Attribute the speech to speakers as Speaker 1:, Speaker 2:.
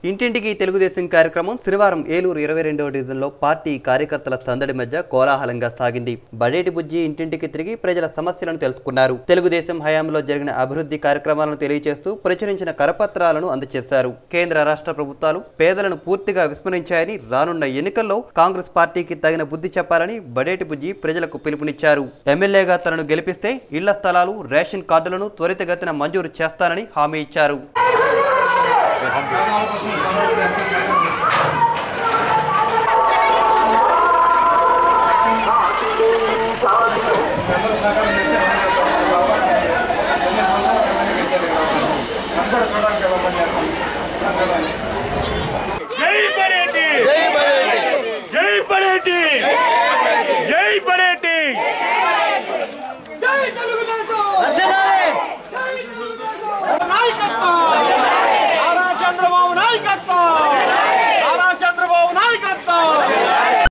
Speaker 1: ఇంటింటికి తెలుగుదేశం కార్యక్రమం శనివారం ఏలూరు 22వ డివిజన్లో పార్టీ కార్యకర్తల సందడి మధ్య కోలాహలంగా సాగింది. బడేటి బుజ్జి ఇంటింటికి తిరిగి ప్రజల సమస్యలను తెలుసుకున్నారు. తెలుగుదేశం హయాంలో జరిగిన అభివృద్ధి కార్యక్రమాలను తెలియజేస్తూ ప్రచురించిన కరపత్రాలను అందజేశారు. కేంద్ర రాష్ట్ర ప్రభుత్వాలు పేదలను పూర్తిగా విస్మరించాయని, రానున్న ఎన్నికల్లో కాంగ్రెస్ పార్టీకి తగిన బుద్ధి చెప్పాలని బడేటి బుజ్జి ప్రజలకు పిలుపునిచ్చారు. ఎమ్మెల్యేగా తనను గెలిపిస్తే ఇళ్ల స్థలాలు, రేషన్ కార్డులను త్వరితగతిన మంజూరు చేస్తానని హామీ ఇచ్చారు.
Speaker 2: అందరూ చూడడానికి